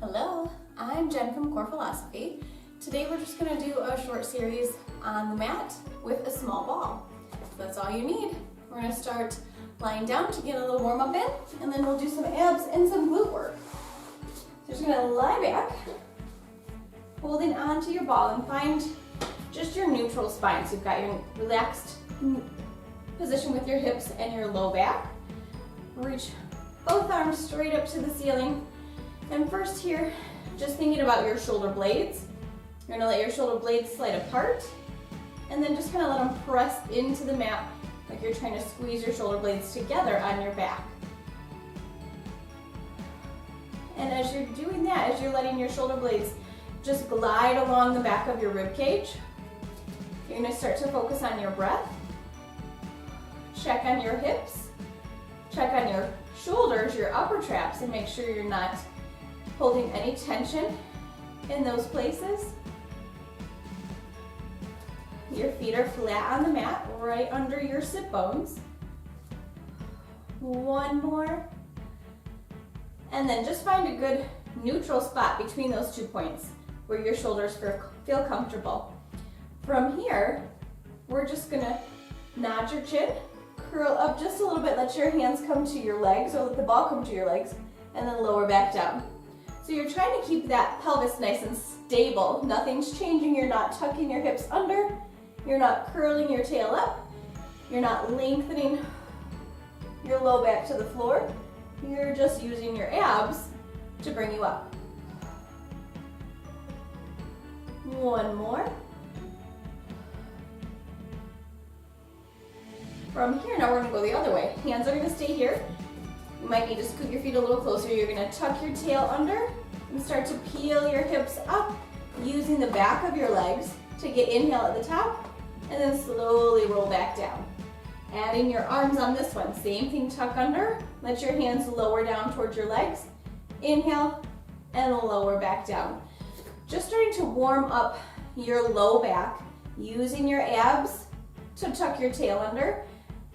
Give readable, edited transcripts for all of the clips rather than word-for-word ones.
Hello, I'm Jen from Core Philosophy. Today we're just going to do a short series on the mat with a small ball. So that's all you need. We're going to start lying down to get a little warm up in, and then we'll do some abs and some glute work. So you're just going to lie back, holding on to your ball, and find just your neutral spine. So you've got your relaxed position with your hips and your low back. Reach both arms straight up to the ceiling. And first here, just thinking about your shoulder blades. You're gonna let your shoulder blades slide apart, and then just kind of let them press into the mat like you're trying to squeeze your shoulder blades together on your back. And as you're doing that, as you're letting your shoulder blades just glide along the back of your rib cage, you're gonna start to focus on your breath. Check on your hips, check on your shoulders, your upper traps, and make sure you're not holding any tension in those places. Your feet are flat on the mat, right under your sit bones. One more. And then just find a good neutral spot between those 2 points where your shoulders feel comfortable. From here, we're just gonna nod your chin, curl up just a little bit, let your hands come to your legs, or let the ball come to your legs, and then lower back down. So you're trying to keep that pelvis nice and stable. Nothing's changing. You're not tucking your hips under. You're not curling your tail up. You're not lengthening your low back to the floor. You're just using your abs to bring you up. One more. From here, now we're gonna go the other way. Hands are gonna stay here. You might need to scoot your feet a little closer. You're gonna tuck your tail under and start to peel your hips up using the back of your legs to get inhale at the top, and then slowly roll back down. Adding your arms on this one. Same thing, tuck under. Let your hands lower down towards your legs. Inhale and lower back down. Just starting to warm up your low back using your abs to tuck your tail under,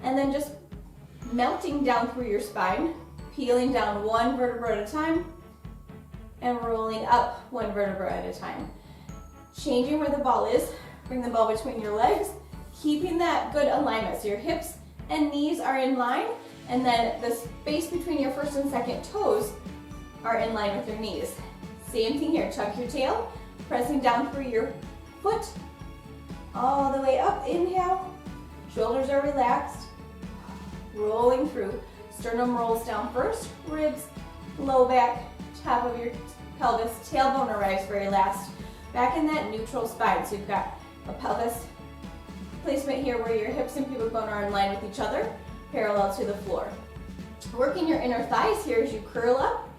and then just melting down through your spine, peeling down one vertebra at a time, and rolling up one vertebra at a time. Changing where the ball is, bring the ball between your legs, keeping that good alignment so your hips and knees are in line, and then the space between your first and second toes are in line with your knees. Same thing here, tuck your tail, pressing down through your foot, all the way up, inhale, shoulders are relaxed, rolling through. Sternum rolls down first, ribs, low back, top of your pelvis, tailbone arrives very last. Back in that neutral spine. So you've got a pelvis placement here where your hips and pubic bone are in line with each other, parallel to the floor. Working your inner thighs here as you curl up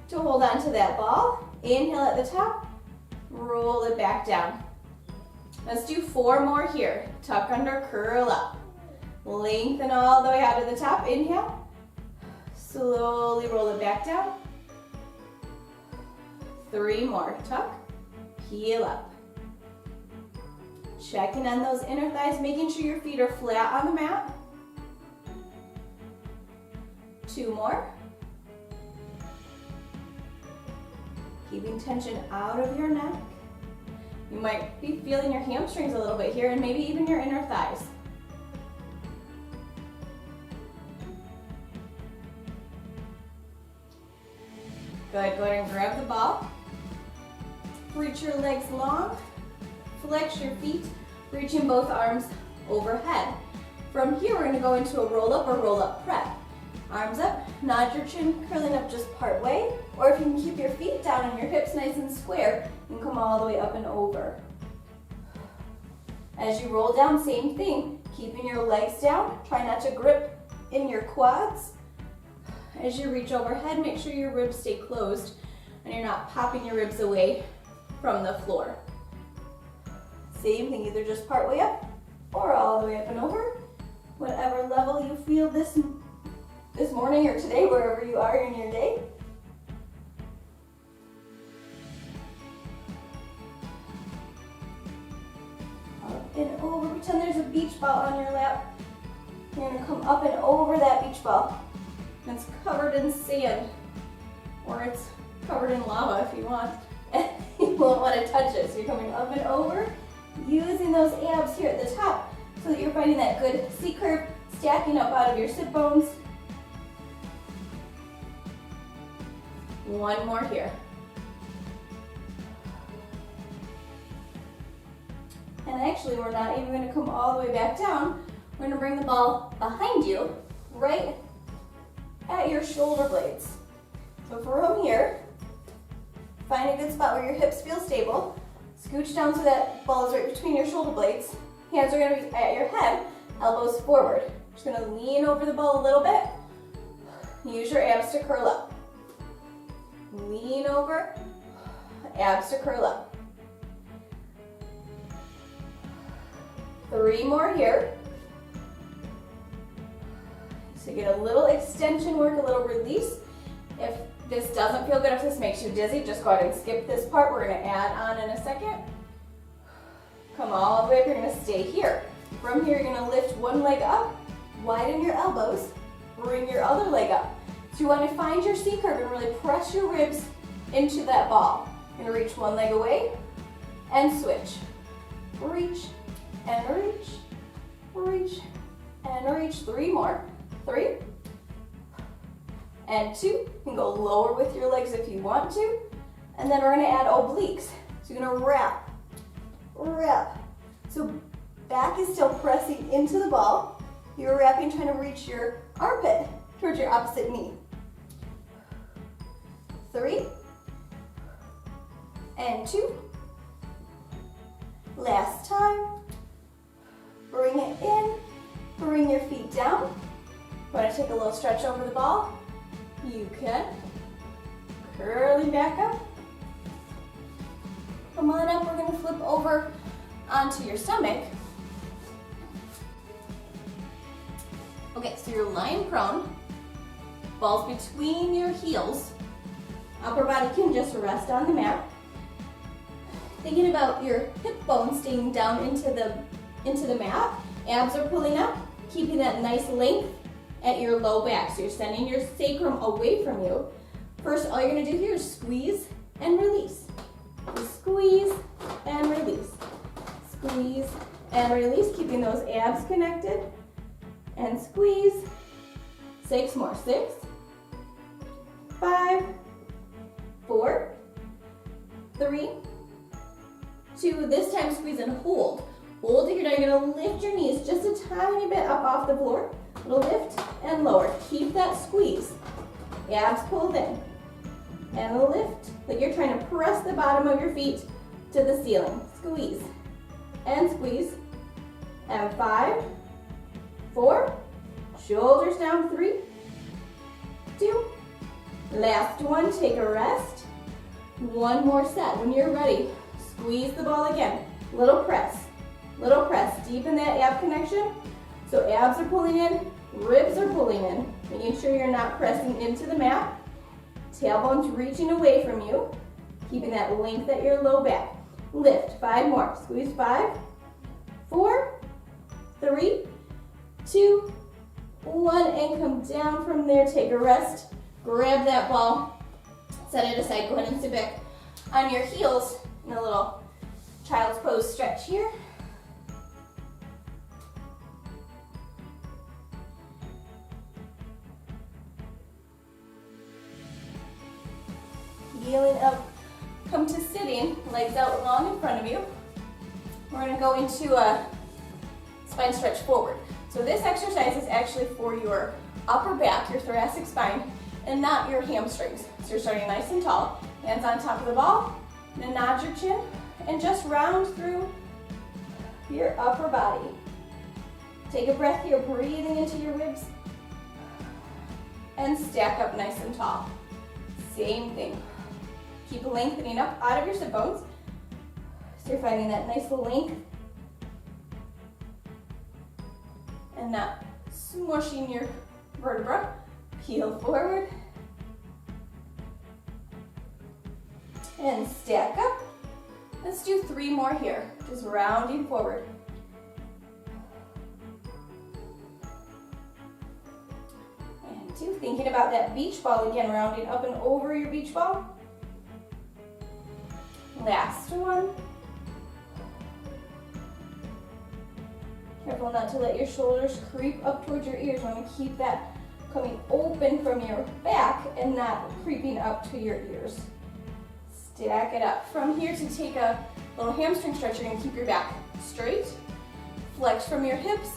to hold on to that ball. Inhale at the top, roll it back down. Let's do 4 more here. Tuck under, curl up. Lengthen all the way out to the top. Inhale. Slowly roll it back down. 3 more. Tuck. Peel up. Checking on those inner thighs, making sure your feet are flat on the mat. 2 more. Keeping tension out of your neck. You might be feeling your hamstrings a little bit here, and maybe even your inner thighs. Good, go ahead and grab the ball. Reach your legs long. Flex your feet, reaching both arms overhead. From here, we're gonna go into a roll up or roll up prep. Arms up, nod your chin, curling up just part way. Or if you can keep your feet down and your hips nice and square, you can come all the way up and over. As you roll down, same thing, keeping your legs down. Try not to grip in your quads. As you reach overhead, make sure your ribs stay closed and you're not popping your ribs away from the floor. Same thing, either just part way up or all the way up and over. Whatever level you feel this morning or today, wherever you are in your day. Up and over, pretend there's a beach ball on your lap. You're gonna come up and over that beach ball. It's covered in sand, or it's covered in lava if you want. You won't want to touch it. So you're coming up and over, using those abs here at the top so that you're finding that good C curve, stacking up out of your sit bones. One more here. And actually, we're not even going to come all the way back down. We're going to bring the ball behind you, right at your shoulder blades. So from here, find a good spot where your hips feel stable. Scooch down so that ball is right between your shoulder blades. Hands are going to be at your head, elbows forward. Just going to lean over the ball a little bit. Use your abs to curl up. Lean over, abs to curl up. 3 more here. So get a little extension work, a little release. If this doesn't feel good, if this makes you dizzy, just go ahead and skip this part. We're going to add on in a second. Come all the way up, you're going to stay here. From here, you're going to lift one leg up, widen your elbows, bring your other leg up. So you want to find your C curve and really press your ribs into that ball. You're going to reach one leg away and switch. Reach and reach, reach and reach. 3 more. 3 and 2. You can go lower with your legs if you want to. And then we're going to add obliques. So you're going to wrap, wrap. So back is still pressing into the ball. You're wrapping, trying to reach your armpit towards your opposite knee. 3 and 2. Last time. Bring it in, bring your feet down. Want to take a little stretch over the ball? You can. Curling back up. Come on up, we're going to flip over onto your stomach. Okay, so you're lying prone, balls between your heels. Upper body can just rest on the mat. Thinking about your hip bones staying down into the mat. Abs are pulling up, keeping that nice length at your low back. So you're sending your sacrum away from you. First, all you're going to do here is squeeze and release. Squeeze and release. Squeeze and release, keeping those abs connected. And squeeze. 6 more. 6, 5, 4, 3, 2. This time squeeze and hold. Hold it here. Now you're going to lift your knees just a tiny bit up off the floor. Little lift and lower. Keep that squeeze. Abs pulled in. And a lift. Like you're trying to press the bottom of your feet to the ceiling. Squeeze. And squeeze. And 5, 4. Shoulders down. 3, 2. Last one. Take a rest. One more set. When you're ready, squeeze the ball again. Little press. Little press. Deepen that ab connection. So abs are pulling in, ribs are pulling in. Making sure you're not pressing into the mat. Tailbone's reaching away from you. Keeping that length at your low back. Lift. 5 more. Squeeze. 5, 4, 3, 2, 1. And come down from there. Take a rest. Grab that ball. Set it aside. Go ahead and sit back on your heels in a little child's pose stretch here. Healing up, come to sitting, legs out long in front of you. We're going to go into a spine stretch forward. So this exercise is actually for your upper back, your thoracic spine, and not your hamstrings. So you're starting nice and tall, hands on top of the ball, and nod your chin, and just round through your upper body. Take a breath here, breathing into your ribs, and stack up nice and tall. Same thing. Keep lengthening up out of your sit bones. So you're finding that nice length and not smushing your vertebra. Peel forward and stack up. Let's do 3 more here, just rounding forward. And 2, thinking about that beach ball again, rounding up and over your beach ball. Last one. Careful not to let your shoulders creep up towards your ears. You want to keep that coming open from your back and not creeping up to your ears. Stack it up. From here, to take a little hamstring stretch, you're going to keep your back straight, flex from your hips,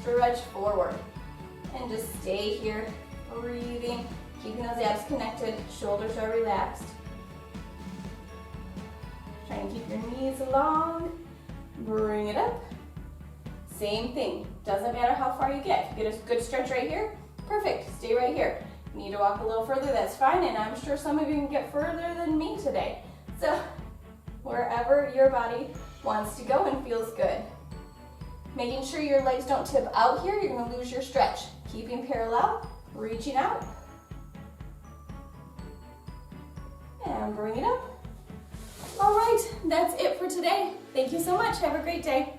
stretch forward, and just stay here, breathing, keeping those abs connected, shoulders are relaxed. Try and keep your knees long, bring it up. Same thing, doesn't matter how far you get. If you get a good stretch right here, perfect, stay right here. Need to walk a little further, that's fine, and I'm sure some of you can get further than me today. So, wherever your body wants to go and feels good. Making sure your legs don't tip out here, you're gonna lose your stretch. Keeping parallel, reaching out. And bring it up. All right, that's it for today. Thank you so much, have a great day.